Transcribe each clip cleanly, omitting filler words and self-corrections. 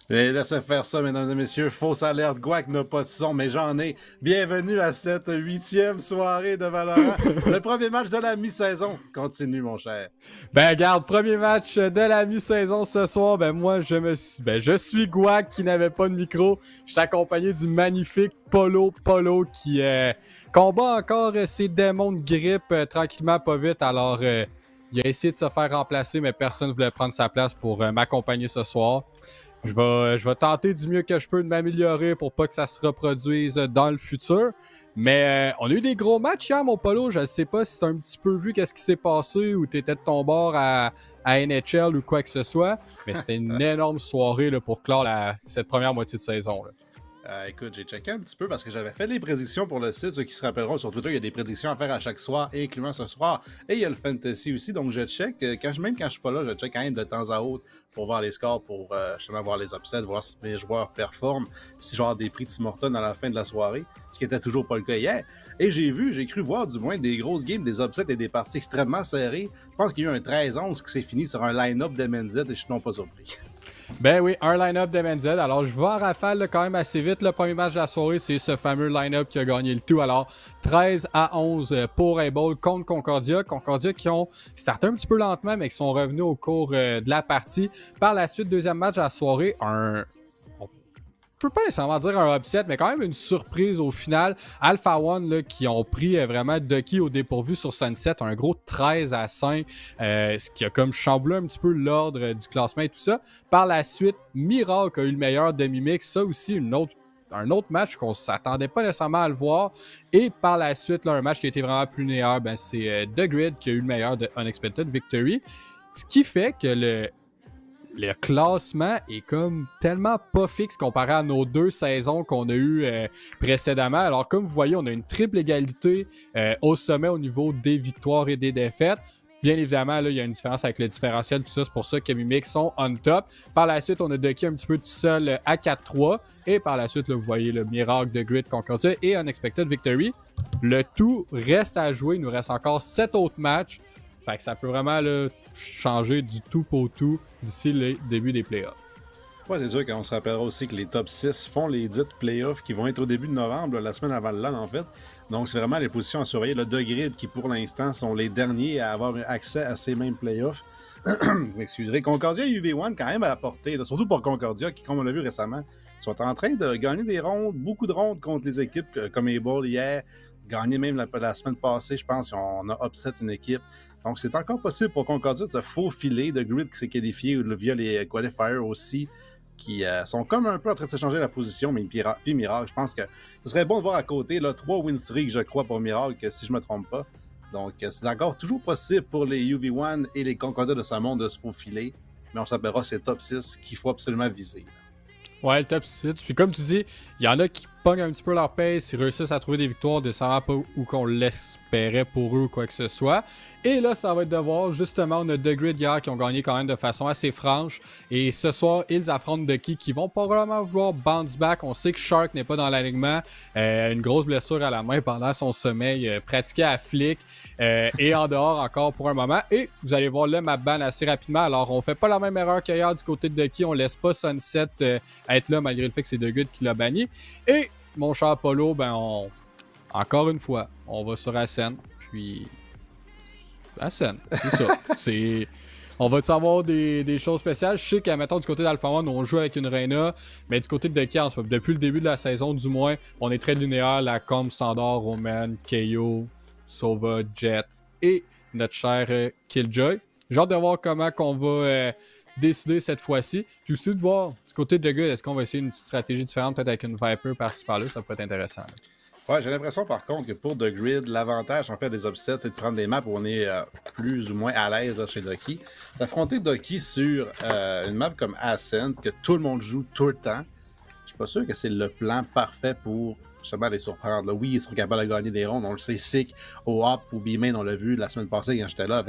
Et laissez faire ça, mesdames et messieurs. Fausse alerte, Gouac n'a pas de son, mais j'en ai. Bienvenue à cette 8e soirée de Valorant. Le premier match de la mi-saison. Continue, mon cher. Ben regarde, premier match de la mi-saison ce soir. Ben moi, je suis Gouac qui n'avait pas de micro. Je suis accompagné du magnifique Polo qui combat encore ses démons de grippe tranquillement, pas vite. Alors, il a essayé de se faire remplacer, mais personne ne voulait prendre sa place pour m'accompagner ce soir. Je vais tenter du mieux que je peux de m'améliorer pour pas que ça se reproduise dans le futur. Mais on a eu des gros matchs hier, mon Polo. Je ne sais pas si tu as un petit peu vu qu'est-ce qui s'est passé ou tu étais de ton bord à NHL ou quoi que ce soit. Mais c'était une énorme soirée là, pour clore cette première moitié de saison. Là. Écoute, j'ai checké un petit peu parce que j'avais fait les prédictions pour le site. Ceux qui se rappelleront sur Twitter, il y a des prédictions à faire à chaque soir, incluant ce soir. Et il y a le fantasy aussi, donc je check. Même quand je suis pas là, je check quand même de temps à autre pour voir les scores, pour justement voir les upsets, voir si mes joueurs performent, si je vais avoir des prix Tim Hortons à la fin de la soirée, ce qui était toujours pas le cas hier. Et j'ai cru voir du moins des grosses games, des upsets et des parties extrêmement serrées. Je pense qu'il y a eu un 13-11 qui s'est fini sur un line-up de MNZ et je suis non pas surpris. Ben oui, un line-up de MNZ. Alors, je vais en rafale là, quand même assez vite. Le premier match de la soirée, c'est ce fameux line-up qui a gagné le tout. Alors, 13-11 pour Able contre Concordia. Concordia qui ont starté un petit peu lentement, mais qui sont revenus au cours de la partie. Par la suite, deuxième match de la soirée, je peux pas nécessairement dire un upset, mais quand même une surprise au final. Alpha One là, qui ont pris vraiment Ducky au dépourvu sur Sunset, un gros 13-5, ce qui a comme chamboulé un petit peu l'ordre du classement et tout ça. Par la suite, Miracle a eu le meilleur demi-mix, ça aussi un autre match qu'on s'attendait pas nécessairement à le voir. Et par la suite, là, un match qui a été vraiment plus linéaire, c'est The Grid qui a eu le meilleur de Unexpected Victory. Ce qui fait que le classement est comme tellement pas fixe comparé à nos deux saisons qu'on a eues précédemment. Alors, comme vous voyez, on a une triple égalité au sommet au niveau des victoires et des défaites. Bien évidemment, là, il y a une différence avec le différentiel, tout ça. C'est pour ça que Mimic sont on top. Par la suite, on a Ducky un petit peu tout seul à 4-3. Et par la suite, là, vous voyez le Miracle de Grid Concordia et Unexpected Victory. Le tout reste à jouer. Il nous reste encore 7 autres matchs. Fait que ça peut vraiment là, changer du tout pour tout d'ici le début des playoffs. Ouais, c'est sûr qu'on se rappellera aussi que les top 6 font les dites playoffs qui vont être au début de novembre, la semaine avant le LAN en fait. Donc c'est vraiment les positions à surveiller. Le The Grid qui pour l'instant sont les derniers à avoir accès à ces mêmes playoffs. Vous m'excuserez. Concordia et UV1 quand même à la portée, là, surtout pour Concordia qui, comme on l'a vu récemment, sont en train de gagner des rondes, beaucoup de rondes contre les équipes comme Able hier. Gagné même la semaine passée, je pense, on a upset une équipe. Donc, c'est encore possible pour Concordia de se faufiler. De Grid qui s'est qualifié via les qualifiers aussi, qui sont comme un peu en train de s'échanger la position, mais puis Miracle, je pense que ce serait bon de voir à côté, là, 3 win streak, je crois, pour Miracle, si je ne me trompe pas. Donc, c'est encore toujours possible pour les UV1 et les Concordia de ce monde de se faufiler, mais on s'appellera ces top 6 qu'il faut absolument viser. Ouais, le top 6. Puis comme tu dis, il y en a qui pognent un petit peu leur pace, ils réussissent à trouver des victoires, descendant pas où qu'on l'espérait pour eux ou quoi que ce soit. Et là, ça va être de voir, justement, on a The Grid hier qui ont gagné quand même de façon assez franche. Et ce soir, ils affrontent Ducky qui vont probablement vouloir bounce back. On sait que Shark n'est pas dans l'alignement. Une grosse blessure à la main pendant son sommeil, pratiqué à flic. Et en dehors encore pour un moment. Et vous allez voir le map ban assez rapidement. Alors, on fait pas la même erreur qu'hier du côté de Ducky. On laisse pas Sunset être là malgré le fait que c'est The Good qui l'a banni. Et mon cher Polo, encore une fois, on va sur Ascend. Puis Ascend, c'est ça. On va-tu avoir des choses spéciales? Je sais qu'à mettons du côté d'Alpha One, on joue avec une Reyna, mais du côté de Ducky, depuis le début de la saison du moins, on est très linéaire, la com standard, Roman, KO, Sova, Jet et notre cher Killjoy. J'ai hâte de voir comment qu'on va décider cette fois-ci. Puis aussi de voir du côté de Good, est-ce qu'on va essayer une petite stratégie différente, peut-être avec une Viper par-ci par-là, ça pourrait être intéressant. Ouais, j'ai l'impression par contre que pour The Grid, l'avantage en fait des upsets, c'est de prendre des maps où on est plus ou moins à l'aise là, chez Ducky. D'affronter Ducky sur une map comme Ascent, que tout le monde joue tout le temps, je suis pas sûr que c'est le plan parfait pour justement les surprendre. Là, oui, ils sont capables de gagner des rondes, on le sait, Sick, au Hop ou B-Main, on l'a vu la semaine passée quand j'étais là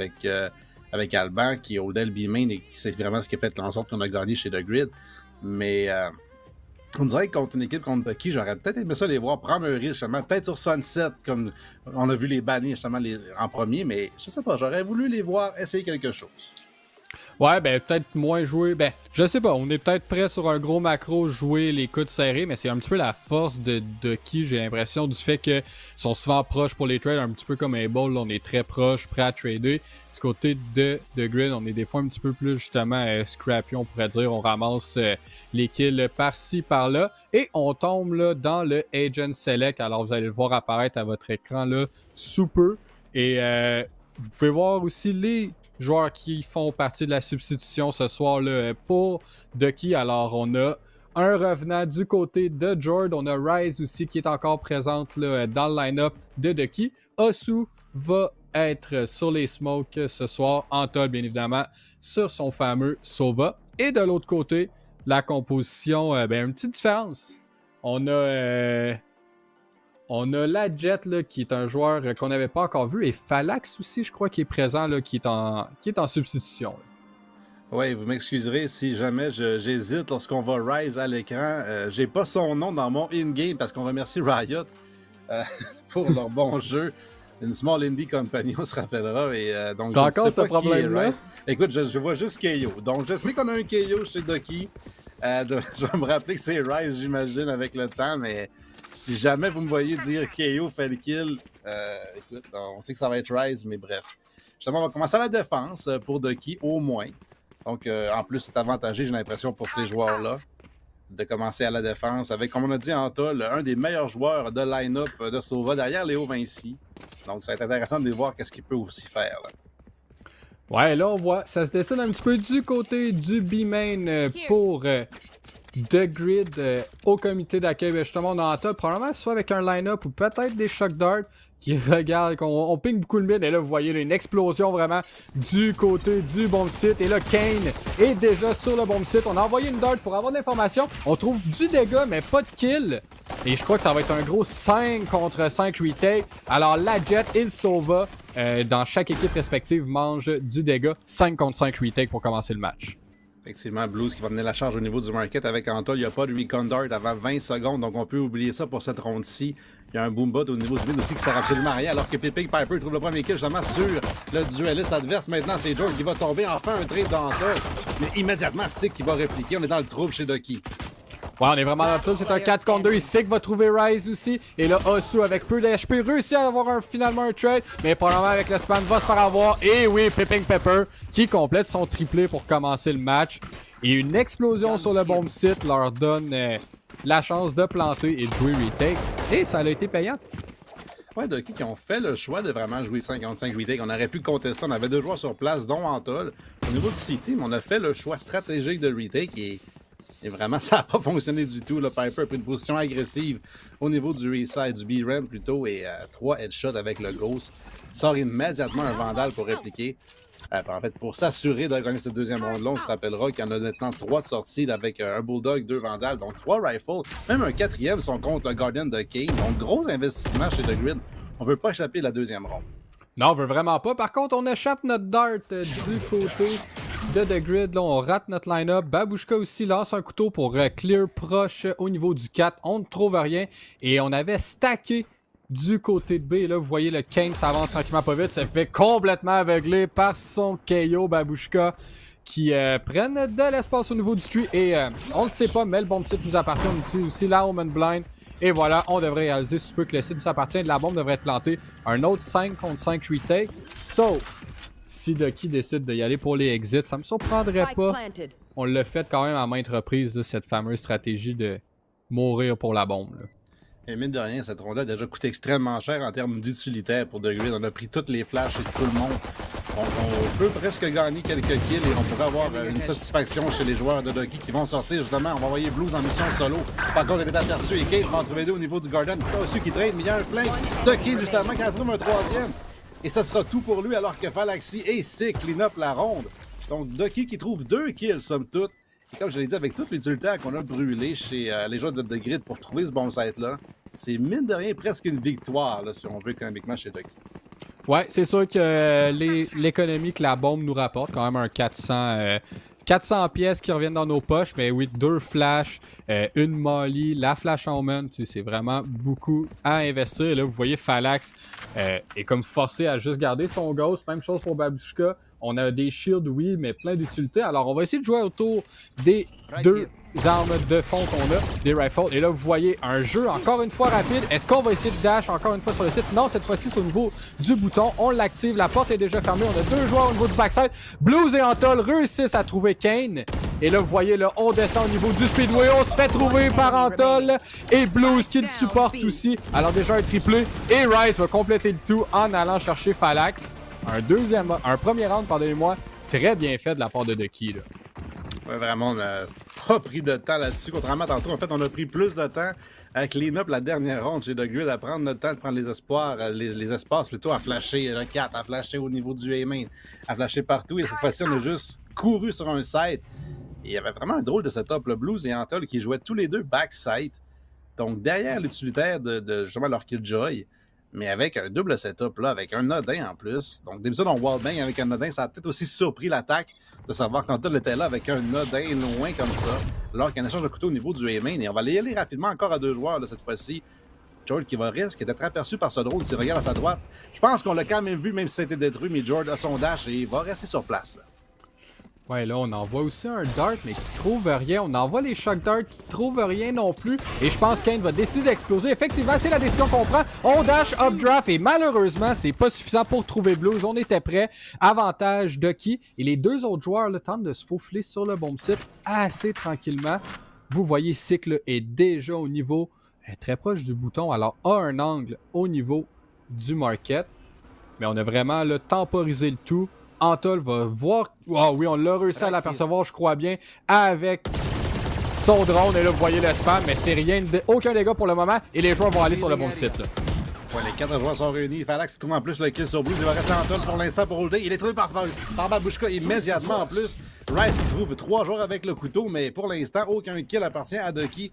avec Alban, qui holdait le B-Main et qui c'est vraiment ce qui a fait en sorte qu'on a gagné chez The Grid. Mais On dirait que contre une équipe contre Bucky, j'aurais peut-être aimé ça les voir prendre un risque, justement, peut-être sur Sunset, comme on a vu les bannis justement en premier, mais je sais pas, j'aurais voulu les voir essayer quelque chose. Ouais, ben peut-être moins jouer. Ben, je sais pas, on est peut-être prêt sur un gros macro jouer les coudes serrés, mais c'est un petit peu la force de qui j'ai l'impression du fait qu'ils sont souvent proches pour les trades, un petit peu comme un ball, on est très proche, prêt à trader. Du côté de Grid, on est des fois un petit peu plus justement scrappy, on pourrait dire, on ramasse les kills par-ci, par-là, et on tombe là dans le Agent Select. Alors vous allez le voir apparaître à votre écran là sous peu, et vous pouvez voir aussi les joueurs qui font partie de la substitution ce soir-là pour Ducky. Alors, on a un revenant du côté de Jord. On a Rise aussi qui est encore présente là, dans le line-up de Ducky. Osu va être sur les smokes ce soir. Antol, bien évidemment, sur son fameux Sova. Et de l'autre côté, la composition, une petite différence. On a la Jet là, qui est un joueur qu'on n'avait pas encore vu, et Phalax aussi, je crois, qui est présent, là, qui est en substitution. Oui, vous m'excuserez si jamais j'hésite lorsqu'on va Rise à l'écran. J'ai pas son nom dans mon in-game parce qu'on remercie Riot pour leur bon jeu. Une small indie company, on se rappellera. Et, donc, t'as encore ce problème-là? Écoute, je vois juste KO. Donc, je sais qu'on a un KO chez Ducky. Je vais me rappeler que c'est Rise, j'imagine, avec le temps, mais si jamais vous me voyez dire KO fait le kill, écoute, on sait que ça va être Rise, mais bref. Justement, on va commencer à la défense pour Ducky, au moins. Donc, en plus, c'est avantagé, j'ai l'impression, pour ces joueurs-là, de commencer à la défense avec, comme on a dit, Antol, un des meilleurs joueurs de line-up de Sova derrière Léo Vinci. Donc, ça va être intéressant de voir qu'est-ce qu'il peut aussi faire. Là. Ouais, là, on voit, ça se dessine un petit peu du côté du B-main pour The Grid au comité d'accueil. Justement, on a Antol, probablement soit avec un line-up ou peut-être des shock darts qui regardent, on ping beaucoup le mid, et là, vous voyez là, une explosion vraiment du côté du bomb site. Et là, Kane est déjà sur le bomb site. On a envoyé une dart pour avoir de l'information. On trouve du dégât, mais pas de kill. Et je crois que ça va être un gros 5 contre 5 retake. Alors, la Jet et le Sova, dans chaque équipe respective, mangent du dégât. 5 contre 5 retake pour commencer le match. Effectivement, Blues qui va mener la charge au niveau du market avec Antol. Il n'y a pas de recon dart avant 20 secondes, donc on peut oublier ça pour cette ronde-ci. Il y a un boombot au niveau du mid aussi qui sert absolument à rien, alors que Pipig Piper trouve le premier kill justement sur le dueliste adverse. Maintenant, c'est George qui va tomber. Enfin, un trade d'Antol. Mais immédiatement, Sick qui va répliquer. On est dans le trouble chez Ducky. Ouais, on est vraiment dans le trouble. C'est un 4 contre 2. Sick va trouver Rise aussi. Et là, Osu avec peu d'HP réussit à avoir finalement un trade. Mais probablement avec le spam va se faire avoir. Et oui, Pipping Pepper qui complète son triplé pour commencer le match. Et une explosion sur le bomb site leur donne la chance de planter et de jouer retake. Et ça a été payant. Ouais, Ducky qui ont fait le choix de vraiment jouer 55 retake. On aurait pu contester. On avait 2 joueurs sur place, dont Antol. Au niveau du C-Team, on a fait le choix stratégique de retake et vraiment, ça n'a pas fonctionné du tout. Là. Piper a pris une position agressive au niveau du reside, du B-Ram plutôt, et 3 headshots avec le Ghost. Sort immédiatement un Vandal pour répliquer. En fait, pour s'assurer de gagner cette deuxième ronde-là, on se rappellera qu'il y en a maintenant 3 de sortie avec un Bulldog, 2 Vandal, donc 3 rifles. Même un 4e sont contre le Guardian de Kane. Donc, gros investissement chez The Grid. On veut pas échapper la deuxième ronde. Non, on veut vraiment pas. Par contre, on échappe notre dart du côté de The Grid. Là, on rate notre line-up. Babushka aussi lance un couteau pour clear proche au niveau du 4. On ne trouve rien. Et on avait stacké du côté de B. Et là, vous voyez, le Kane s'avance tranquillement pas vite. Ça fait complètement aveugler par son KO Babushka qui prennent de l'espace au niveau du tree. Et on ne sait pas, mais le bomb site nous appartient. On utilise aussi la Omen Blind. Et voilà, on devrait réaliser sous peu que le site nous appartient. La bombe devrait être plantée. Un autre 5 contre 5 retake. Sauf si Ducky décide d'y aller pour les exits. Ça me surprendrait pas. On l'a fait quand même à maintes reprises, là, cette fameuse stratégie de mourir pour la bombe. Là. Et mine de rien, cette ronde a déjà coûté extrêmement cher en termes d'utilitaire pour The Grid. On a pris toutes les flashs et tout le monde. On peut presque gagner quelques kills et on pourrait avoir une satisfaction chez les joueurs de Ducky qui vont sortir justement. On va envoyer Blues en mission solo. Par contre, il est aperçu et Kate va en trouver 2 au niveau du Garden. Pas qui trade, mais il y a un flank. Ducky justement qui en trouve un 3e. Et ça sera tout pour lui alors que Falaxy et Sick clean up la ronde. Donc Ducky qui trouve 2 kills somme toute. Et comme je l'ai dit, avec tout l'utilitaire qu'on a brûlé chez les joueurs de The Grid pour trouver ce bon site-là, c'est mine de rien presque une victoire, là, si on veut, économiquement chez Ducky. Ouais, c'est sûr que l'économie que la bombe nous rapporte, quand même un 400 400 pièces qui reviennent dans nos poches, mais oui, 2 flashs, une molly, la flash omen, tu sais, c'est vraiment beaucoup à investir. Et là, vous voyez, Phalanx est comme forcé à juste garder son ghost. Même chose pour Babushka. On a des shields, oui, mais plein d'utilité. Alors, on va essayer de jouer autour des deux armes de fond qu'on a, des rifles. Et là, vous voyez un jeu encore une fois rapide. Est-ce qu'on va essayer de dash encore une fois sur le site? Non, cette fois-ci, c'est au niveau du bouton. On l'active. La porte est déjà fermée. On a 2 joueurs au niveau du backside. Blues et Antol réussissent à trouver Kane. Et là, vous voyez, là, on descend au niveau du speedway. On se fait trouver par Antol et Blues qui le supporte aussi. Alors déjà un triplé. Et Rice va compléter le tout en allant chercher Phalanx. Un premier round, pardonnez-moi, très bien fait de la part de Ducky. Ouais, vraiment, on n'a pas pris de temps là-dessus. Contrairement à tantôt, en fait, on a pris plus de temps à clean up la dernière ronde chez The Grid, à prendre notre temps de prendre les espoirs, les espaces plutôt, à flasher le 4, à flasher au niveau du A-main, à flasher partout. Et cette fois-ci, on a juste couru sur un site. Et il y avait vraiment un drôle de setup, le Blues et Antol qui jouaient tous les deux backside. Donc derrière l'utilitaire de justement leur Killjoy, mais avec un double setup, là, avec un Nodin en plus. Donc, d'habitude, on wallbang avec un Nodin, ça a peut-être aussi surpris l'attaque de savoir qu'Antol était là avec un Nodin loin comme ça, alors qu'il y a un échange de couteau au niveau du A-main. Et on va y aller rapidement encore à 2 joueurs, là, cette fois-ci. George qui va risquer d'être aperçu par ce drone s'il regarde à sa droite. Je pense qu'on l'a quand même vu, même si ça a été détruit, mais George a son dash et il va rester sur place. Ouais, là, on envoie aussi un dart, mais qui trouve rien. On envoie les shock darts qui trouvent rien non plus. Et je pense qu'Kane va décider d'exploser. Effectivement, c'est la décision qu'on prend. On dash updraft et malheureusement, c'est pas suffisant pour trouver Blues. On était prêt. Avantage Ducky. Et les 2 autres joueurs là, tentent de se faufiler sur le bomb site assez tranquillement. Vous voyez, Cycle est déjà au niveau très proche du bouton. Alors, a un angle au niveau du market. Mais on a vraiment là, temporisé le tout. Antol va voir... Oh oui, on l'a réussi à l'apercevoir, je crois bien, avec son drone. Et là, vous voyez le spam, mais c'est rien, aucun dégât pour le moment. Et les joueurs vont aller sur le bon site. Là. Ouais, les 4 joueurs sont réunis. Phalanx trouve en plus le kill sur Blues. Il va rester Antol pour l'instant pour holder. Il est trouvé par Babushka immédiatement en plus. Rice qui trouve 3 joueurs avec le couteau, mais pour l'instant, aucun kill appartient à Ducky.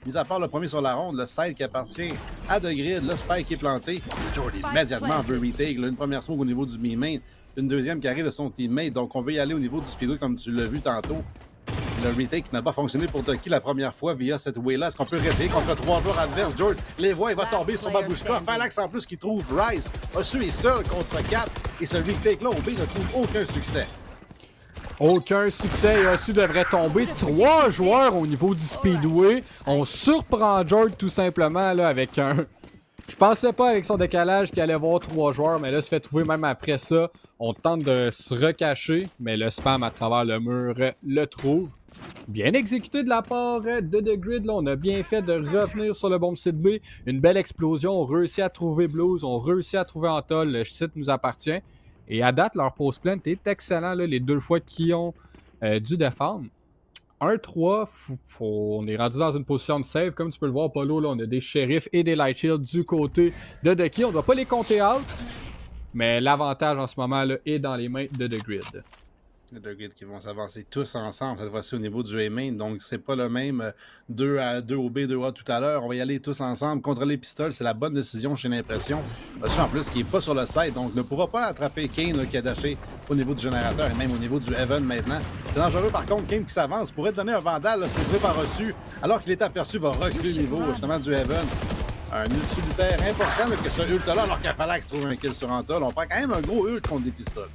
Mis à part le premier sur la ronde, le side qui appartient à The Grid, le spike qui est planté. Jordy immédiatement veut retake. Là, une première smoke au niveau du mi-main. Une deuxième qui arrive de son teammate. Donc, on veut y aller au niveau du speedway comme tu l'as vu tantôt. Le retake n'a pas fonctionné pour Ducky la première fois via cette way-là. Est-ce qu'on peut réessayer contre 3 joueurs adverses? George les voit, il va tomber sur Babushka. Phalanx en plus qui trouve Rise. Osu est seul contre 4. Et ce retake-là, au B, ne trouve aucun succès. Aucun succès et Osu devrait tomber. 3 joueurs au niveau du speedway. On surprend George tout simplement là, avec un... Je pensais pas avec son décalage qu'il allait voir 3 joueurs, mais là, se fait trouver même après ça. On tente de se recacher, mais le spam à travers le mur le trouve. Bien exécuté de la part de The Grid. Là, on a bien fait de revenir sur le bon site B. Une belle explosion. On réussit à trouver Blues. On réussit à trouver Antol. Le site nous appartient. Et à date, leur pose plant est excellent. Là, les 2 fois qu'ils ont dû défendre. 1-3, on est rendu dans une position de save. Comme tu peux le voir, Polo, là, on a des shérifs et des light shields du côté de Ducky. On ne doit pas les compter out, mais l'avantage en ce moment là est dans les mains de The Grid. Les The Grid qui vont s'avancer tous ensemble cette fois-ci au niveau du A-main. Donc, c'est pas le même 2 au B, 2 A tout à l'heure. On va y aller tous ensemble. Contre les pistoles, c'est la bonne décision, j'ai l'impression. Osu en plus qui n'est pas sur le site, donc ne pourra pas attraper Kane là, qui a dashé au niveau du générateur et même au niveau du Heaven maintenant. C'est dangereux par contre. Kane qui s'avance pourrait donner un vandal, c'est vrai par Osu. Alors qu'il est aperçu, va reculer au niveau justement du Heaven. Un utilitaire important là, que ce ult-là, alors qu'il fallait que trouve un kill sur Antol. On prend quand même un gros ult contre des pistoles.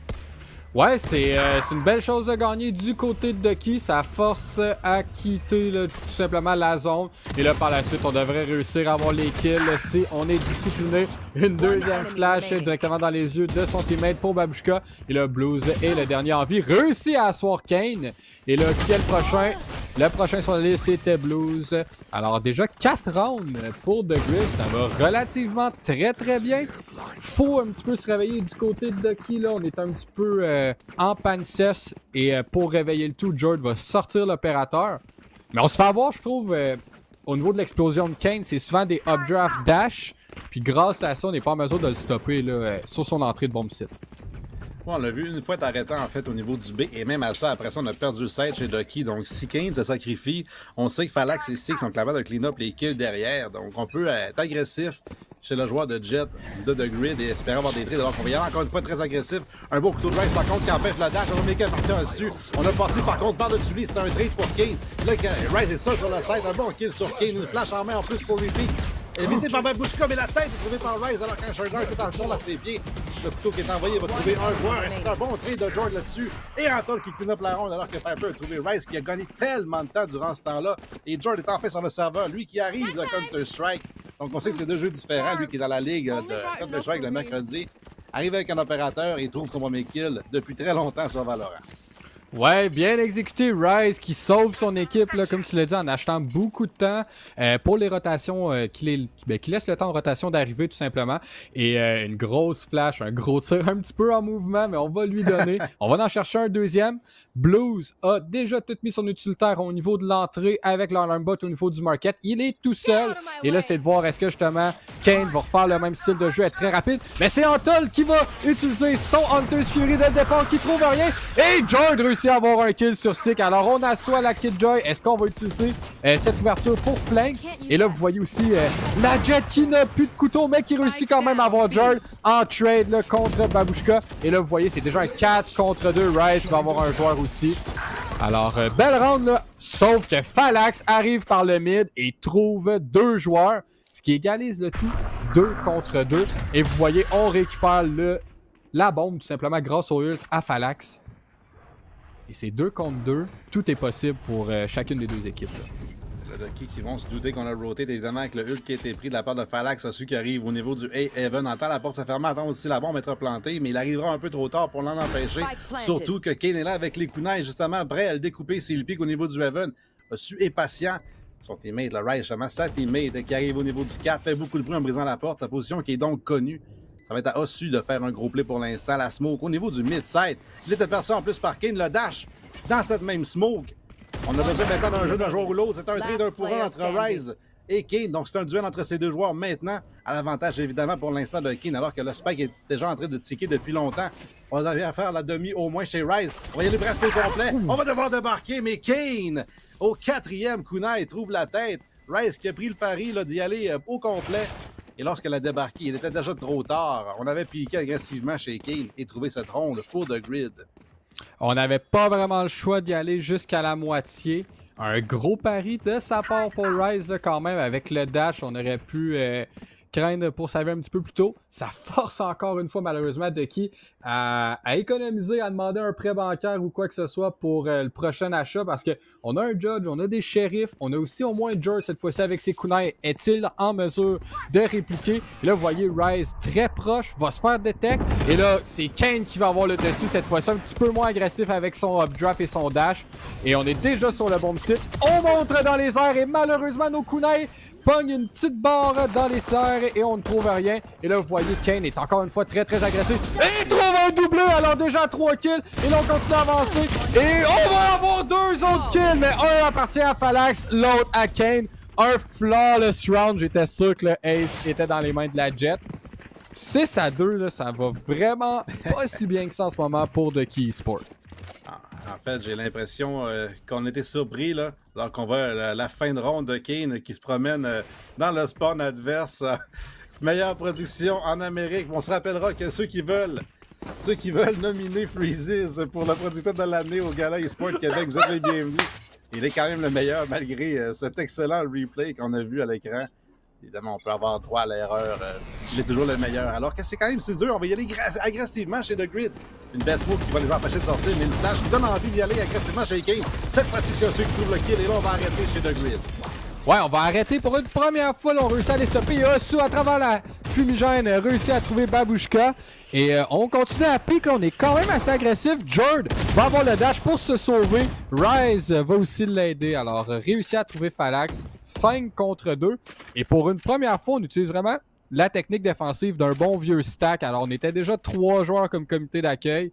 Ouais, c'est une belle chose de gagner du côté de Ducky. Ça force à quitter là, tout simplement la zone. Et là, par la suite, on devrait réussir à avoir les kills si on est discipliné. Une deuxième flash directement dans les yeux de son teammate pour Babushka. Et là, Blues est le dernier en vie. Réussit à asseoir Kane. Et là, qui est le prochain? Le prochain sur la liste, c'était Blues. Alors déjà 4 rounds pour The Grid. Ça va relativement très bien. Faut un petit peu se réveiller du côté de Ducky. Là, on est un petit peu en panne sèche. Et pour réveiller le tout, George va sortir l'opérateur. Mais on se fait avoir, je trouve, au niveau de l'explosion de Kane. C'est souvent des updraft dash. Puis grâce à ça, on n'est pas en mesure de le stopper là, sur son entrée de bomb site. Ouais, on l'a vu une fois t'arrêtant en fait au niveau du B et même à ça, après ça, on a perdu le side chez Ducky. Donc si Kane se sacrifie, on sait que Phalanx et Six sont capables de clean up les kills derrière. Donc on peut être agressif chez le joueur de Jet de The Grid et espérer avoir des trades. Alors qu'on va y aller encore une fois très agressif. Un beau couteau de Rice par contre qui empêche le dash. On est parti dessus. On a passé par contre par-dessus lui. C'est un trade pour Kane. Là, Rice est seul sur le side. Un bon kill sur Kane. Une flash en main en plus pour Repeat. Évité par Babushka, mais la tête est trouvée par Rice alors qu'un Charger qui est en fond à ses pieds. Le couteau qui est envoyé va trouver un joueur et c'est un bon trade de George là-dessus. Et Anton qui clean up la ronde alors que Piper a trouvé Rice qui a gagné tellement de temps durant ce temps-là. Et George est enfin sur le serveur, lui qui arrive de Counter-Strike. Donc on sait que c'est deux jeux différents. Lui qui est dans la ligue de Counter-Strike le mercredi, arrive avec un opérateur et trouve son premier kill depuis très longtemps sur Valorant. Ouais, bien exécuté, Rice qui sauve son équipe, là, comme tu l'as dit, en achetant beaucoup de temps pour les rotations, qui laisse le temps en rotation d'arriver tout simplement. Et une grosse flash, un gros tir, un petit peu en mouvement, mais on va lui donner. On va en chercher un deuxième. Blues a déjà tout mis son utilitaire au niveau de l'entrée avec l'alarm bot au niveau du market. Il est tout seul. Et là, c'est de voir est-ce que justement Kane va refaire le même style de jeu, être très rapide. Mais c'est Antol qui va utiliser son Hunter's Fury dès le départ qui trouve rien. Et Jord réussit à avoir un kill sur Sick. Alors on assoit la Killjoy. Est-ce qu'on va utiliser cette ouverture pour flank? Et là, vous voyez aussi la Jet qui n'a plus de couteau, mais qui réussit quand même à avoir Jord en trade là, contre Babushka. Et là, vous voyez, c'est déjà un 4 contre 2. Rice va avoir un joueur aussi. Alors, belle round là, sauf que Falax arrive par le mid et trouve deux joueurs, ce qui égalise le tout 2 contre 2. Et vous voyez, on récupère la bombe tout simplement grâce au ult à Falax. Et c'est 2 contre 2, tout est possible pour chacune des deux équipes. Là. Le Ducky qui vont se douter qu'on a rotate évidemment avec le ult qui a été pris de la part de Falax, celui qui arrive au niveau du A-Heaven. Entend la porte se fermer, attend aussi la bombe être plantée, mais il arrivera un peu trop tard pour l'en empêcher. Surtout que Kane est là avec les kunai, justement prêt à le découper s'il pique au niveau du Heaven. A su est patient. Son teammate, le Rice, justement, sa teammate qui arrive au niveau du 4, fait beaucoup de bruit en brisant la porte. Sa position qui est donc connue. Ça va être à Ossu de faire un gros play pour l'instant. La smoke au niveau du mid-side. Il est aperçu en plus par Kane, le dash dans cette même smoke. On a besoin maintenant d'un jeu d'un joueur ou l'autre. C'est un trade 1 pour 1 entre Rise et Kane. Donc c'est un duel entre ces deux joueurs maintenant. À l'avantage évidemment pour l'instant de Kane, alors que le Spike est déjà en train de ticker depuis longtemps. On va faire la demi au moins chez Rise. On va y aller presque au complet. On va devoir débarquer, mais Kane, au 4e kunai, trouve la tête. Rise qui a pris le pari d'y aller au complet. Et lorsqu'elle a débarqué, il était déjà trop tard. On avait piqué agressivement chez Kane et trouvé cette ronde pour The Grid. On n'avait pas vraiment le choix d'y aller jusqu'à la moitié. Un gros pari de sa part pour Rise là, quand même. Avec le dash, on aurait pu craindre pour s'avérer un petit peu plus tôt. Ça force encore une fois malheureusement Ducky à économiser, à demander un prêt bancaire ou quoi que ce soit pour le prochain achat parce qu'on a un Judge, on a des shérifs, on a aussi au moins George cette fois-ci avec ses kunai. Est-il en mesure de répliquer? Et là, vous voyez Rise très proche, va se faire detect. Et là, c'est Kane qui va avoir le dessus cette fois-ci, un petit peu moins agressif avec son updraft et son dash. Et on est déjà sur le bon site. On montre dans les airs et malheureusement nos kunai pogne une petite barre dans les serres et on ne trouve rien. Et là, vous voyez, Kane est encore une fois très agressif. Et il trouve un doublé, alors déjà 3 kills. Et là, on continue à avancer. Et on va avoir 2 autres kills, mais un appartient à Falax, l'autre à Kane. Un flawless round. J'étais sûr que le ace était dans les mains de la Jet. 6-2, là, ça va vraiment pas si bien que ça en ce moment pour The Key Sport. En fait, j'ai l'impression qu'on était surpris là, alors qu'on voit la fin de ronde de Kane qui se promène dans le spawn adverse. Meilleure production en Amérique. On se rappellera que ceux qui veulent nominer Freezes pour le producteur de l'année au Gala eSport Québec, vous êtes les bienvenus. Il est quand même le meilleur malgré cet excellent replay qu'on a vu à l'écran. Évidemment, on peut avoir droit à l'erreur. Il est toujours le meilleur. Alors que c'est quand même si dur. On va y aller agressivement chez The Grid. Une belle smoke qui va les empêcher de sortir, mais une flash qui donne envie d'y aller agressivement chez Kane. Cette fois-ci, c'est ceux qui trouvent le kill. Et là, on va arrêter chez The Grid. Ouais, on va arrêter pour une première fois. Là, on réussit à les stopper. Et Ossu, à travers la fumigène, réussit à trouver Babushka. Et on continue à pique. On est quand même assez agressif. Jord va avoir le dash pour se sauver. Rise va aussi l'aider. Alors, réussit à trouver Falax. 5 contre 2. Et pour une première fois, on utilise vraiment la technique défensive d'un bon vieux stack. Alors, on était déjà 3 joueurs comme comité d'accueil.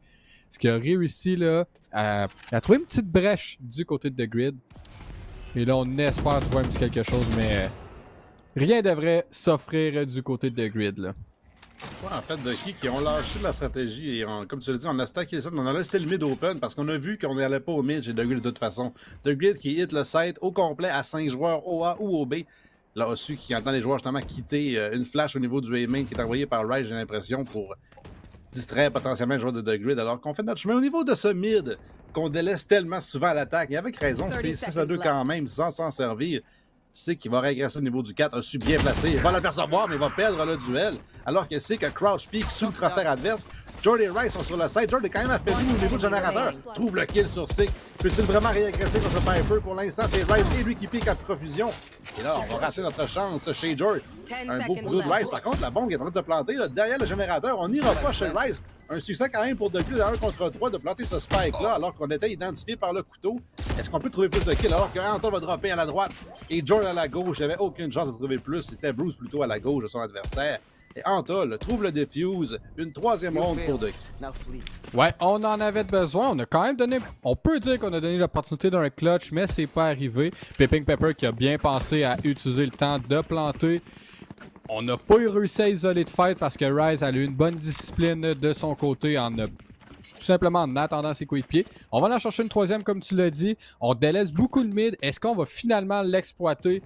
Ce qui a réussi là, à trouver une petite brèche du côté de The Grid. Et là, on espère trouver un petit quelque chose, mais rien ne devrait s'offrir du côté de The Grid. Là. Ouais, en fait, Ducky qui ont lâché la stratégie et comme tu l'as dit, on a stacké le site, on a laissé le mid open parce qu'on a vu qu'on n'allait pas au mid chez The Grid de toute façon. The Grid qui hit le site au complet à 5 joueurs au A ou au B. Là, Osu qui entend les joueurs justement quitter une flash au niveau du A-main qui est envoyée par Rise, j'ai l'impression, pour distraire potentiellement le joueur de The Grid, alors qu'on fait notre chemin au niveau de ce mid qu'on délaisse tellement souvent à l'attaque. Et avec raison, c'est 6-2 quand même, sans s'en servir. C'est qu'il va régresser au niveau du 4, Osu bien placé, il va l'apercevoir, mais il va perdre le duel. Alors que c'est que Crouch Peak sous le crosshair adverse. Jord et Rice sont sur le side. Jord est quand même affaibli au niveau du générateur. Trouve le kill sur Sick. Peut-il vraiment régresser contre Piper? Pour l'instant, c'est Rice et lui qui pique à profusion. Et là, on va rater notre chance chez Jord. Un beau coup de Rice. Par contre, la bombe est en train de se planter là, derrière le générateur. On n'ira pas chez Rice. Un succès quand même pour The Grid à 1 contre 3 de planter ce spike-là alors qu'on était identifié par le couteau. Est-ce qu'on peut trouver plus de kills alors que Anton va dropper à la droite et Jord à la gauche? Il n'y avait aucune chance de trouver plus. C'était Bruce plutôt à la gauche de son adversaire. Et Antol trouve le defuse. Une troisième ronde pour Ducky. Ouais, on en avait besoin. On a quand même donné... On peut dire qu'on a donné l'opportunité d'un clutch, mais c'est pas arrivé. Pink Pepper qui a bien pensé à utiliser le temps de planter. On n'a pas réussi à isoler de fight parce que Rise a eu une bonne discipline de son côté en tout simplement en attendant ses coéquipiers. On va en chercher une troisième, comme tu l'as dit. On délaisse beaucoup de mid. Est-ce qu'on va finalement l'exploiter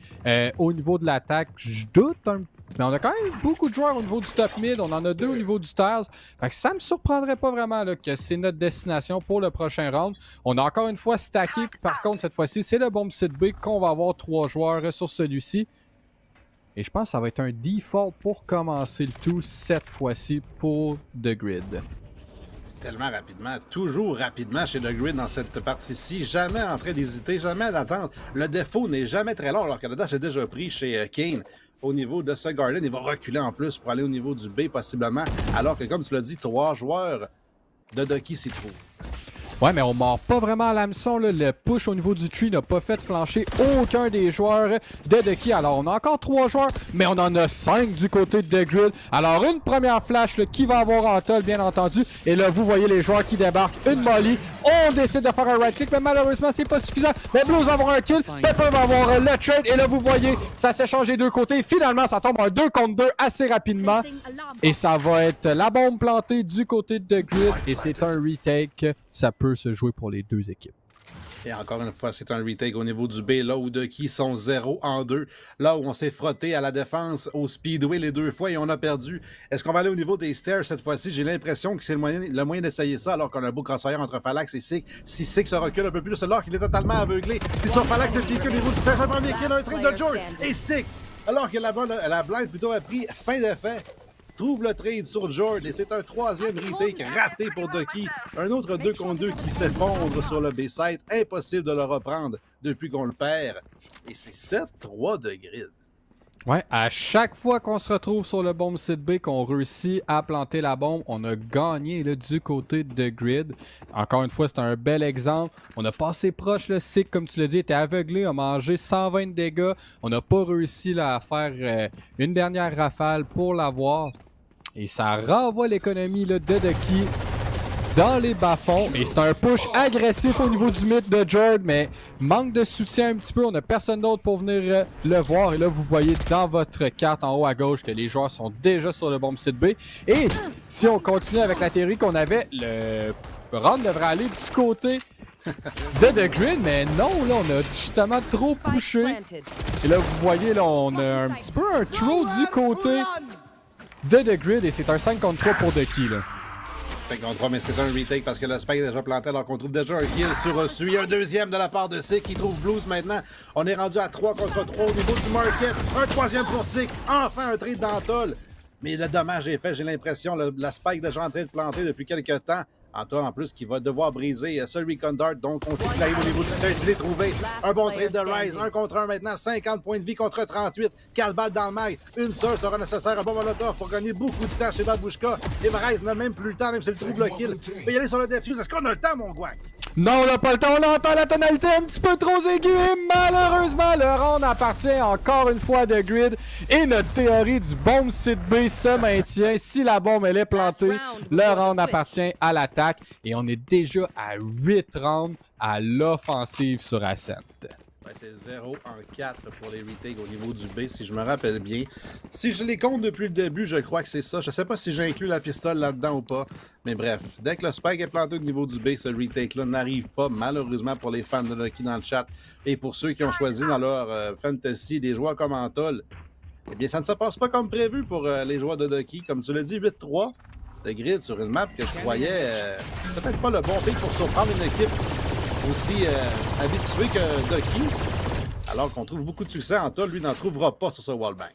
au niveau de l'attaque? Je doute un peu. Mais on a quand même beaucoup de joueurs au niveau du top mid. On en a 2 au niveau du stars. Fait que ça me surprendrait pas vraiment là, que c'est notre destination pour le prochain round. On a encore une fois stacké. Par contre, cette fois-ci, c'est le bomb site B qu'on va avoir 3 joueurs sur celui-ci. Et je pense que ça va être un default pour commencer le tout cette fois-ci pour The Grid. Tellement rapidement, toujours rapidement chez The Grid dans cette partie-ci. Jamais en train d'hésiter, jamais d'attendre. Le défaut n'est jamais très long alors que le dash est déjà pris chez Kane. Au niveau de ce Garden, il va reculer en plus pour aller au niveau du B possiblement. Alors que comme tu l'as dit, 3 joueurs de Ducky s'y trouvent. Ouais, mais on mord pas vraiment à l'hameçon. Le push au niveau du tree n'a pas fait flancher aucun des joueurs de Ducky. Alors, on a encore 3 joueurs, mais on en a 5 du côté de The Grid. Alors, une première flash là, qui va avoir Antol, bien entendu. Et là, vous voyez les joueurs qui débarquent. Une molly. On décide de faire un right click, mais malheureusement, c'est pas suffisant. Mais Blues va avoir un kill. Pepper va avoir le trade. Et là, vous voyez, ça s'échange des deux côtés. Finalement, ça tombe un 2 contre 2 assez rapidement. Et ça va être la bombe plantée du côté de The Grid. Et c'est un retake. Ça peut se jouer pour les 2 équipes. Et encore une fois, c'est un retake au niveau du B, là où Ducky sont 0-2. Là où on s'est frotté à la défense au speedway les 2 fois et on a perdu. Est-ce qu'on va aller au niveau des stairs cette fois-ci? J'ai l'impression que c'est le moyen d'essayer ça alors qu'on a un beau crossfire entre Phalanx et Sick. Si Sick se recule un peu plus, alors qu'il est totalement aveuglé. C'est sur Phalanx de piquer au niveau du stairs. Un premier kill, un trade de George et Sick. Alors que la blind plutôt a pris fin d'effet. Trouve le trade sur Jord et c'est un 3e retake raté pour Ducky. Un autre 2 contre 2 qui s'effondre sur le B-side. Impossible de le reprendre depuis qu'on le perd. Et c'est 7-3 de Grid. Ouais, à chaque fois qu'on se retrouve sur le bomb site B, qu'on réussit à planter la bombe, on a gagné là, du côté de Grid. Encore une fois, c'est un bel exemple. On a passé proche, le Sick, comme tu l'as dit, était aveuglé, a mangé 120 dégâts. On n'a pas réussi là, à faire une dernière rafale pour l'avoir. Et ça renvoie l'économie de Ducky dans les bas-fonds. Et c'est un push agressif au niveau du mid de Jord, mais manque de soutien un petit peu. On n'a personne d'autre pour venir le voir. Et là, vous voyez dans votre carte en haut à gauche que les joueurs sont déjà sur le bomb site B. Et si on continue avec la théorie qu'on avait, le round devrait aller du côté de The Grid, mais non, là, on a justement trop pushé. Et là, vous voyez, là, on a un petit peu un throw du côté de The Grid et c'est un 5 contre 3 pour Ducky, là. 5 contre 3, mais c'est un retake parce que le spike est déjà planté alors qu'on trouve déjà un kill sur Osu. Un deuxième de la part de Sick qui trouve Blues maintenant. On est rendu à 3 contre 3 au niveau du market. Un 3e pour Sick. Enfin un trade d'Antol. Mais le dommage est fait, j'ai l'impression. La spike déjà en train de planter depuis quelques temps. Antoine, en plus, qui va devoir briser ce Recon Dart. Donc, on sait qu'il arrive au niveau du stairs. Il est trouvé. Un bon trade de Rise. 1 contre 1 maintenant. 50 points de vie contre 38. 4 balles dans le mag. Une seule sera nécessaire. Un bon molotov pour gagner beaucoup de temps chez Babushka. Et Rise n'a même plus le temps, même s'il trouve le kill. Il peut y aller sur le defuse. Est-ce qu'on a le temps, mon gouac? Non, on n'a pas le temps. On entend la tonalité un petit peu trop aiguë. Malheureusement, le round appartient encore une fois à The Grid. Et notre théorie du bomb site B se maintient. Si la bombe elle est plantée, le round appartient à l'attaque. Et on est déjà à 8 rounds à l'offensive sur Ascent. Ouais, c'est 0 en 4 pour les retakes au niveau du B, si je me rappelle bien. Si je les compte depuis le début, je crois que c'est ça. Je sais pas si j'ai inclus la pistole là-dedans ou pas. Mais bref, dès que le spike est planté au niveau du B, ce retake-là n'arrive pas, malheureusement pour les fans de Ducky dans le chat. Et pour ceux qui ont choisi dans leur fantasy des joueurs comme Antol, eh bien, ça ne se passe pas comme prévu pour les joueurs de Ducky. Comme tu l'as dit, 8-3 de grid sur une map que je croyais peut-être pas le bon pick pour surprendre une équipe aussi habitué que Ducky, alors qu'on trouve beaucoup de succès en tas, lui n'en trouvera pas sur ce wallbang.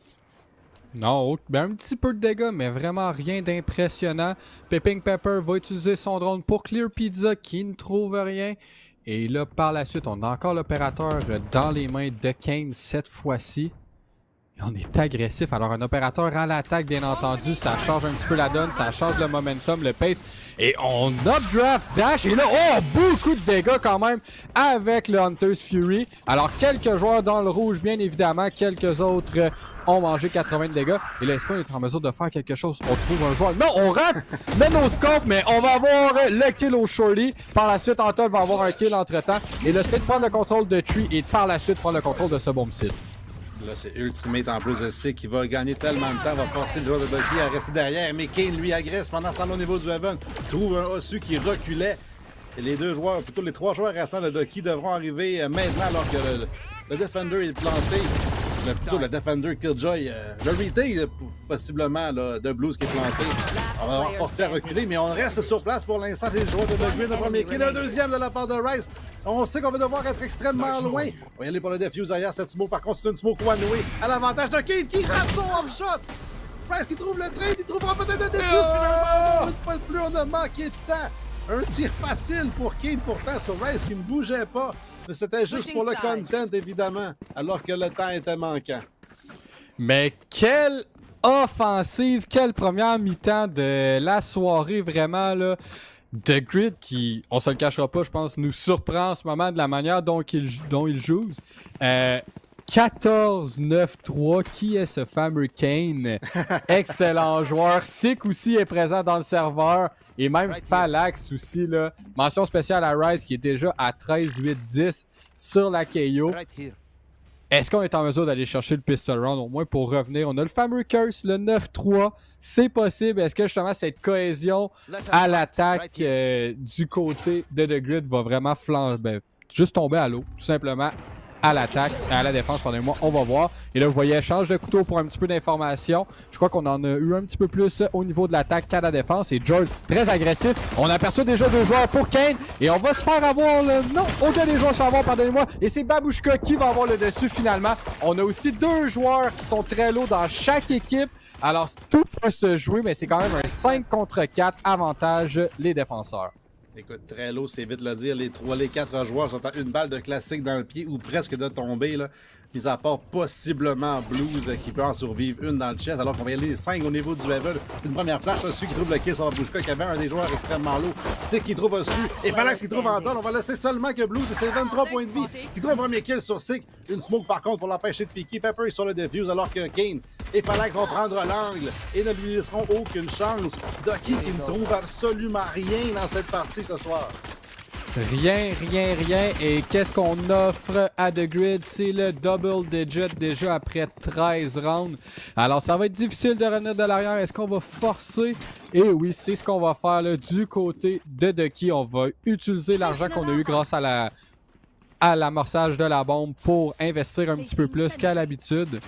Non, ben un petit peu de dégâts, mais vraiment rien d'impressionnant. Pepping Pepper va utiliser son drone pour Clear Pizza qui ne trouve rien. Et là, par la suite, on a encore l'opérateur dans les mains de Kane cette fois-ci. Et on est agressif. Alors, un opérateur à l'attaque, bien entendu, ça change un petit peu la donne, ça change le momentum, le pace. Et on updraft dash. Et là, oh, beaucoup de dégâts quand même avec le Hunter's Fury. Alors, quelques joueurs dans le rouge, bien évidemment. Quelques autres ont mangé 80 de dégâts. Et là, est-ce qu'on est en mesure de faire quelque chose? On trouve un joueur. Non, on rate le no-scope, mais on va avoir le kill au shorty. Par la suite, Antol va avoir un kill entre-temps. Et là, c'est de prendre le contrôle de Tree et par la suite, prendre le contrôle de ce bomb site. Là, c'est Ultimate en plus de C qui va gagner tellement de temps, va forcer le joueur de Ducky à rester derrière. Mais Kane, lui, agresse pendant ce temps-là au niveau du Heaven. Trouve un Osu qui reculait. Et les deux joueurs, plutôt les trois joueurs restants de Ducky devront arriver maintenant alors que le Defender est planté. Plutôt le Defender Killjoy. Le retake, possiblement, là, de Blues qui est planté. On va avoir forcé à reculer, mais on reste sur place pour l'instant. C'est le joueur de Ducky, le premier kill, le deuxième de la part de Rise. On sait qu'on va devoir être extrêmement loin. On va y aller pour le defuse ailleurs. Cette smoke, par contre, c'est une smoke one-way à l'avantage de Kane qui rate son home-shot. Price qui trouve le trade, il trouvera peut-être le defuse finalement. Une fois de plus, on a manqué de temps. Un tir facile pour Kane, pourtant, sur Rice qui ne bougeait pas. Mais c'était juste pour le content, évidemment, alors que le temps était manquant. Mais quelle offensive, quelle première mi-temps de la soirée, vraiment, là. The Grid qui, on se le cachera pas, je pense, nous surprend en ce moment de la manière dont il joue. 14-9-3, qui est ce fameux Kane? Excellent joueur. Sick aussi est présent dans le serveur. Et même Phalax aussi, là. Mention spéciale à Rise qui est déjà à 13-8-10 sur la KO. Est-ce qu'on est en mesure d'aller chercher le pistol round au moins pour revenir? On a le fameux curse, le 9-3. C'est possible. Est-ce que justement cette cohésion à l'attaque du côté de The Grid va vraiment juste tomber à l'eau, tout simplement? À l'attaque, à la défense, pardonnez-moi, on va voir. Et là, vous voyez, échange de couteau pour un petit peu d'informations. Je crois qu'on en a eu un petit peu plus au niveau de l'attaque qu'à la défense. Et George, très agressif. On aperçoit déjà deux joueurs pour Kane. Et on va se faire avoir le... Non, aucun des joueurs se fait avoir, pardonnez-moi. Et c'est Babushka qui va avoir le dessus finalement. On a aussi deux joueurs qui sont très lourds dans chaque équipe. Alors, tout peut se jouer, mais c'est quand même un 5 contre 4 avantage les défenseurs. Écoute, très lourd, c'est vite le dire. Les quatre joueurs sont à une balle de classique dans le pied ou presque de tomber, là. Mis à part possiblement Blues qui peut en survivre une dans le chest, alors qu'on va y aller 5 au niveau du level. Une première flash dessus qui trouve le kill sur Babushka, qui avait un des joueurs extrêmement lourd. C'est qui trouve dessus. Et Phalax qui trouve en donne. On va laisser seulement que Blues et ses 23 points de vie qui trouve un premier kill sur Sick. Une smoke par contre pour l'empêcher de piquer. Pepper est sur le defuse alors que Kane et Phalax vont prendre l'angle et ne lui laisseront aucune chance. Ducky qui ne trouve absolument rien dans cette partie ce soir. Rien. Et qu'est-ce qu'on offre à The Grid? C'est le double digit déjà après 13 rounds. Alors, ça va être difficile de revenir de l'arrière. Est-ce qu'on va forcer? Et oui, c'est ce qu'on va faire là, du côté de Ducky. On va utiliser l'argent qu'on a eu grâce à l'amorçage de la bombe pour investir un petit peu plus qu'à l'habitude.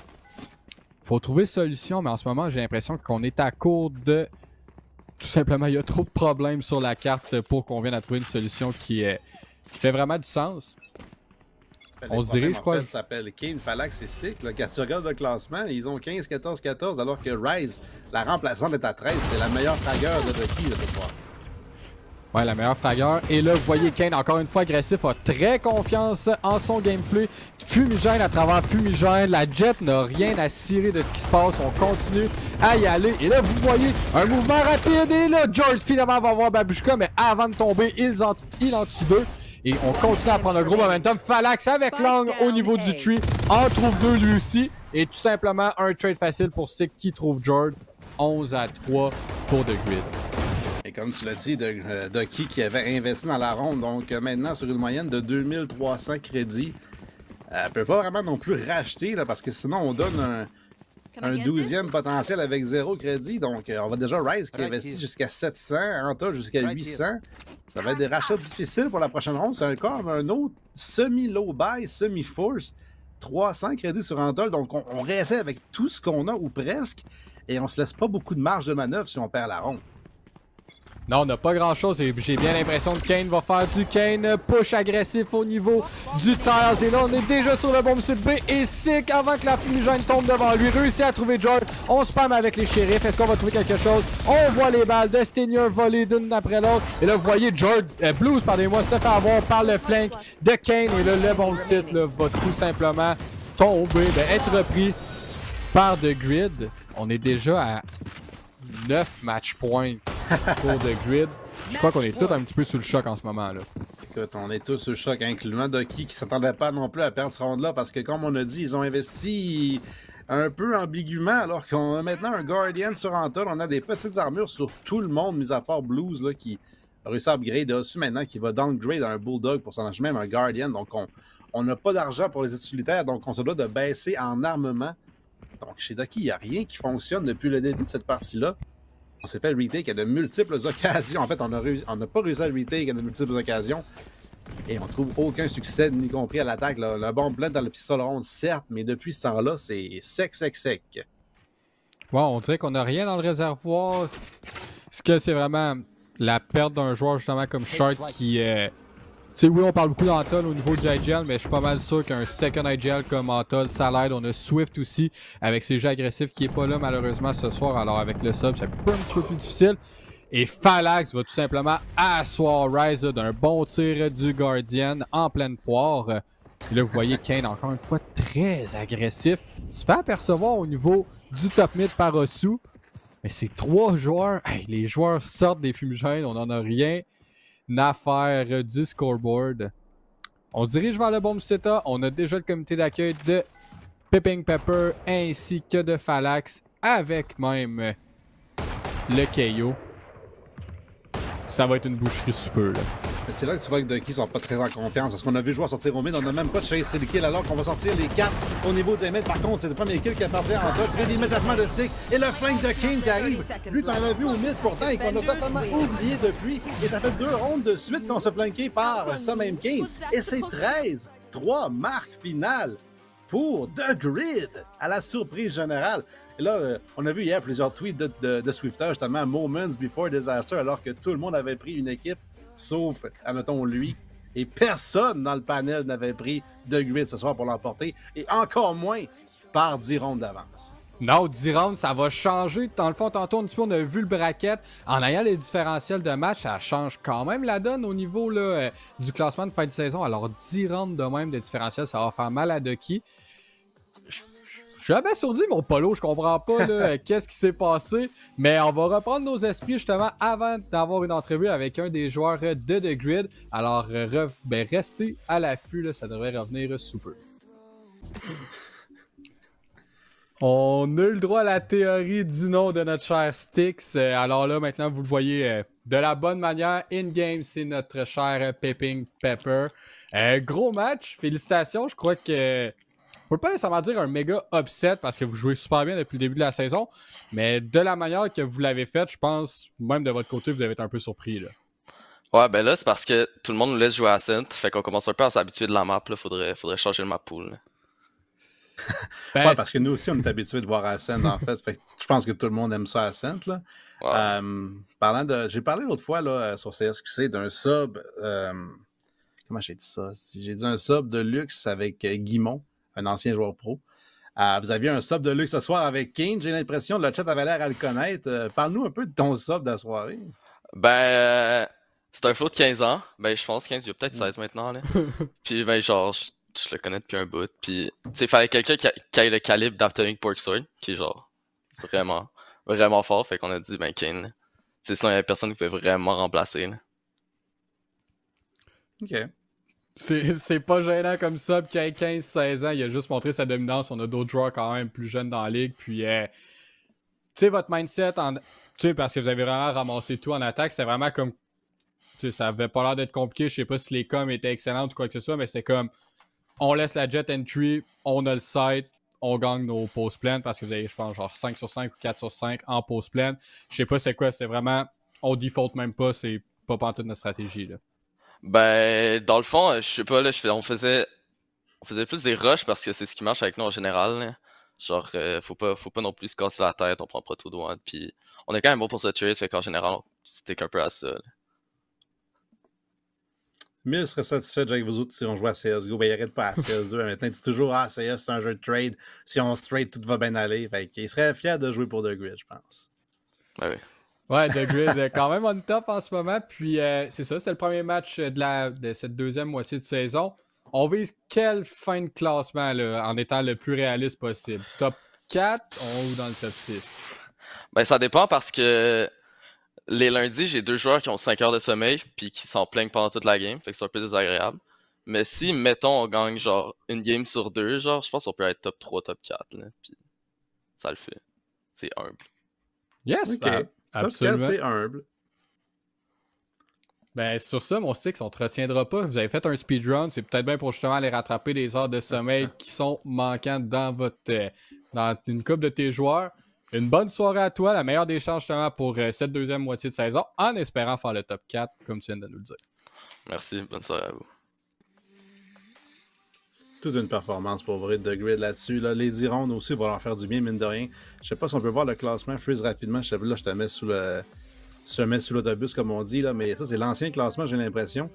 Faut trouver solution, mais en ce moment, j'ai l'impression qu'on est à court de... Tout simplement, il y a trop de problèmes sur la carte pour qu'on vienne à trouver une solution qui fait vraiment du sens. On se dirait, je crois. En fait, ça s'appelle Kane, Phalax et Sick. Là, quand tu regardes le classement, ils ont 15, 14, 14, alors que Rise, la remplaçante, est à 13. C'est la meilleure fragueur de Ducky ce soir. Ouais, la meilleure fragueur. Et là, vous voyez Kane, encore une fois agressif, a très confiance en son gameplay. Fumigène à travers Fumigène. La Jet n'a rien à cirer de ce qui se passe. On continue à y aller. Et là, vous voyez un mouvement rapide. Et là, George finalement va voir Babushka, mais avant de tomber, il en tue deux. Et on continue à prendre un gros momentum. Phalax avec l'angle au niveau du tree. En trouve deux lui aussi. Et tout simplement, un trade facile pour Sick qui trouve George. 11-3 pour The Grid. Et comme tu l'as dit, Ducky qui avait investi dans la ronde, donc maintenant sur une moyenne de 2300 crédits. Elle peut pas vraiment non plus racheter, là, parce que sinon, on donne un 12e potentiel avec 0 crédit. Donc, on va déjà Rise qui investit jusqu'à 700, Anta jusqu'à 800. Ça va être des rachats difficiles pour la prochaine ronde. C'est encore un autre semi-low buy, semi-force. 300 crédits sur Anta. Donc, on réessaie avec tout ce qu'on a, ou presque. Et on se laisse pas beaucoup de marge de manœuvre si on perd la ronde. Non, on n'a pas grand-chose et j'ai bien l'impression que Kane va faire du Kane push agressif au niveau du Tiles. Et là, on est déjà sur le bomb site B et Sick, avant que la fumigène tombe devant lui, réussit à trouver George. On spam avec les shérifs. Est-ce qu'on va trouver quelque chose? On voit les balles de Stinger voler d'une après l'autre. Et là, vous voyez George, Blues, pardonnez-moi, se fait avoir par le flank de Kane. Et là, le bomb site là, va tout simplement tomber, être repris par The Grid. On est déjà à 9 match points pour The Grid. Je crois qu'on est tous un petit peu sous le choc en ce moment là. Écoute, on est tous sous le choc, incluant Ducky qui s'attendait pas non plus à perdre ce round-là parce que, comme on a dit, ils ont investi un peu ambiguement alors qu'on a maintenant un Guardian sur Anta. On a des petites armures sur tout le monde, mis à part Blues là, qui a réussi à upgrade. Aussi maintenant qui va downgrade à un Bulldog pour s'en acheter même un Guardian. Donc on n'a pas d'argent pour les utilitaires, donc on se doit de baisser en armement. Donc chez Ducky, il n'y a rien qui fonctionne depuis le début de cette partie-là. On s'est fait retake à de multiples occasions. En fait, on n'a pas réussi à retake à de multiples occasions. Et on trouve aucun succès, y compris à l'attaque. Le bomb plein dans le pistolet rond, certes, mais depuis ce temps-là, c'est sec. Bon, on dirait qu'on n'a rien dans le réservoir. Est-ce que c'est vraiment la perte d'un joueur justement comme Shark qui... Tu sais, oui, on parle beaucoup d'Antol au niveau du IGL, mais je suis pas mal sûr qu'un second IGL comme Antol, ça l'aide. On a Swift aussi, avec ses jeux agressifs, qui est pas là malheureusement ce soir. Alors avec le sub, c'est un petit peu plus difficile. Et Phalanx va tout simplement asseoir Rise d'un bon tir du Guardian en pleine poire. Et là, vous voyez Kane, encore une fois, très agressif. Il se fait apercevoir au niveau du top mid par Osu. Mais ces 3 joueurs, hey, les joueurs sortent des fumigènes, on n'en a rien à faire du scoreboard. On se dirige vers le bomb seta. On a déjà le comité d'accueil de Pepping Pepper ainsi que de Phalanx avec même le KO. Ça va être une boucherie super là. C'est là que tu vois que Ducky sont pas très en confiance parce qu'on a vu le joueur sortir au mid, on n'a même pas de chase le kill alors qu'on va sortir les 4 au niveau des mid. Par contre, c'est le premier kill qui appartient à Anta. Fred immédiatement de Sick et le flank de Kane qui arrive. Lui qu'on avait vu au mid pourtant et qu'on a totalement oublié depuis. Et ça fait 2 rondes de suite qu'on se flanqué par ce même Kane. Et c'est 13-3 marque finale pour The Grid à la surprise générale. Et là, on a vu hier plusieurs tweets de Swifter, justement, Moments Before Disaster, alors que tout le monde avait pris une équipe, sauf, admettons, lui. Et personne dans le panel n'avait pris The Grid ce soir pour l'emporter, et encore moins par 10 rondes d'avance. Non, 10 rounds, ça va changer. Dans le fond, tantôt, un petit peu, on a vu le bracket. En ayant les différentiels de match, ça change quand même la donne au niveau là, du classement de fin de saison. Alors, 10 rounds de même de différentiel, ça va faire mal à Ducky. Je suis abasourdi, mon Polo, je comprends pas qu'est-ce qui s'est passé, mais on va reprendre nos esprits justement avant d'avoir une entrevue avec un des joueurs de The Grid. Alors, restez à l'affût, là, ça devrait revenir super. On a eu le droit à la théorie du nom de notre cher Styx. Alors là, maintenant, vous le voyez de la bonne manière. In-game, c'est notre cher Pepping Pepper. Gros match, félicitations. Je crois que... Je peux pas nécessairement dire un méga upset parce que vous jouez super bien depuis le début de la saison, mais de la manière que vous l'avez faite, je pense, même de votre côté, vous avez été un peu surpris. Là. Ouais, ben là, c'est parce que tout le monde nous laisse jouer à Ascent, fait qu'on commence un peu à s'habituer de la map, là. Faudrait changer le map pool. Ouais, parce que nous aussi, on est habitués de voir Ascent, en fait. Fait que je pense que tout le monde aime ça, Ascent, là. Ouais. J'ai parlé l'autre fois, là, sur CSQC d'un sub... comment j'ai dit ça? J'ai dit un sub de luxe avec Guimont, un ancien joueur pro. Vous aviez un sub de luxe ce soir avec Kane. J'ai l'impression que le chat avait l'air à le connaître. Parle-nous un peu de ton sub de la soirée. Ben, c'est un flow de 15 ans. Ben, je pense 15, il y a peut-être 16 maintenant, là. Puis, ben, genre, je le connais depuis un bout. Puis, tu sais, il fallait quelqu'un qui ait le calibre d'Afterwing Porksword, qui est genre, vraiment, vraiment fort. Fait qu'on a dit, ben, Kane. Tu sais, sinon, il y avait personne qui pouvait vraiment remplacer, là. OK. C'est pas gênant comme ça, puis qu'il ait 15-16 ans, il a juste montré sa dominance. On a d'autres joueurs quand même plus jeunes dans la ligue. Puis, tu sais, votre mindset, tu sais, parce que vous avez vraiment ramassé tout en attaque, c'était vraiment comme. Tu sais, ça avait pas l'air d'être compliqué. Je sais pas si les coms étaient excellentes ou quoi que ce soit, mais c'est comme. on laisse la jet entry, on a le site, on gagne nos pauses pleines parce que vous avez, je pense, genre 5 sur 5 ou 4 sur 5 en pause pleine. Je sais pas c'est quoi, c'est vraiment, on default même pas, c'est pas pantoute notre stratégie, là. Ben, dans le fond, je sais pas, là, on faisait plus des rushs parce que c'est ce qui marche avec nous en général, là. Genre, faut pas non plus se casser la tête, on prend pas trop de one, puis on est quand même bon pour se trade, fait qu'en général, on stick un peu à ça, là. Mill serait satisfait avec vous autres si on jouait à CSGO. Ben, il arrête pas à CS2. Maintenant, il dit toujours CS, c'est un jeu de trade. Si on se trade, tout va bien aller. Fait qu'il serait fier de jouer pour The Grid, je pense. Ouais, oui. Ouais, The Grid est quand même on top en ce moment. Puis c'est ça, c'était le premier match de cette deuxième moitié de saison. On vise quelle fin de classement là, en étant le plus réaliste possible? Top 4 ou dans le top 6? Ben, ça dépend parce que les lundis, j'ai 2 joueurs qui ont 5 heures de sommeil puis qui s'en plaignent pendant toute la game, fait que c'est un peu désagréable. Mais si, mettons, on gagne genre une game sur 2, genre, je pense qu'on peut être top 3, top 4, là, puis ça le fait. C'est humble. Yes, OK. ben, Top 4, absolument. c'est humble. Ben, sur ça, mon Six, on te retiendra pas. Vous avez fait un speedrun, c'est peut-être bien pour justement aller rattraper les heures de sommeil qui sont manquantes dans dans une coupe de tes joueurs. Une bonne soirée à toi, la meilleure des chances justement pour cette deuxième moitié de saison, en espérant faire le top 4, comme tu viens de nous le dire. Merci, bonne soirée à vous. Toute une performance pour vrai de Grid là-dessus. Là. Les 10 rounds aussi vont leur faire du bien, mine de rien. Je sais pas si on peut voir le classement freeze rapidement. Je te mets sous l'autobus, comme on dit, là, mais ça, c'est l'ancien classement, j'ai l'impression.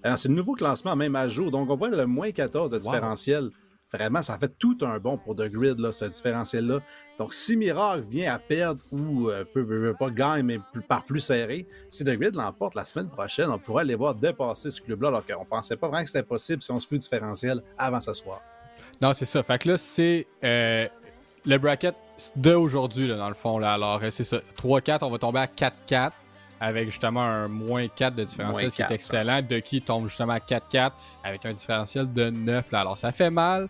Alors, c'est le nouveau classement, même à jour. Donc, on voit le moins 14 de différentiel. Vraiment, ça fait tout un bon pour The Grid, là, ce différentiel-là. Donc, si Miracle vient à perdre ou peut pas gagner, mais par plus serré, si The Grid l'emporte la semaine prochaine, on pourrait aller voir dépasser ce club-là, alors qu'on pensait pas vraiment que c'était possible si on se fait le différentiel avant ce soir. Non, c'est ça. Fait que là, c'est le bracket d'aujourd'hui, dans le fond. Là. Alors, c'est ça. 3-4, on va tomber à 4-4 avec justement un moins 4 de différentiel, ce qui est excellent. De qui tombe justement à 4-4 avec un différentiel de 9. Là. Alors, ça fait mal.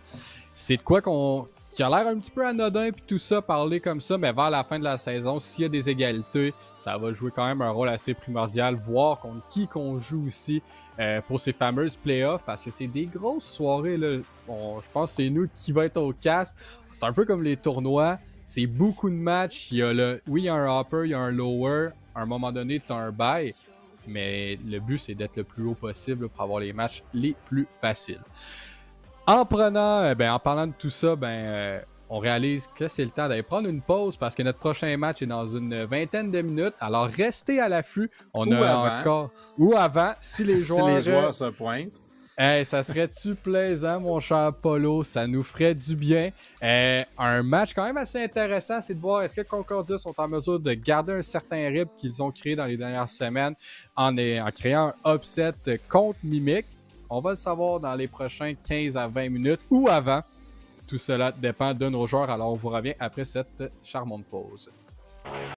C'est de quoi qui a l'air un petit peu anodin puis tout ça, parler comme ça, mais vers la fin de la saison, s'il y a des égalités, ça va jouer quand même un rôle assez primordial. Voir contre qui qu'on joue aussi pour ces fameuses playoffs, parce que c'est des grosses soirées. Là. Bon, je pense que c'est nous qui va être au cast. C'est un peu comme les tournois. C'est beaucoup de matchs. Oui, il y a un upper, il y a un lower. À un moment donné, tu as un bye. Mais le but, c'est d'être le plus haut possible pour avoir les matchs les plus faciles. En parlant de tout ça, on réalise que c'est le temps d'aller prendre une pause parce que notre prochain match est dans une vingtaine de minutes. Alors, restez à l'affût. Ou avant, si les joueurs se pointent. Hey, ça serait-tu plaisant, mon cher Polo? Ça nous ferait du bien. Un match quand même assez intéressant, c'est de voir est-ce que Concordia sont en mesure de garder un certain rythme qu'ils ont créé dans les dernières semaines en créant un upset contre Mimic. On va le savoir dans les prochains 15 à 20 minutes ou avant. Tout cela dépend de nos joueurs. Alors, on vous revient après cette charmante pause.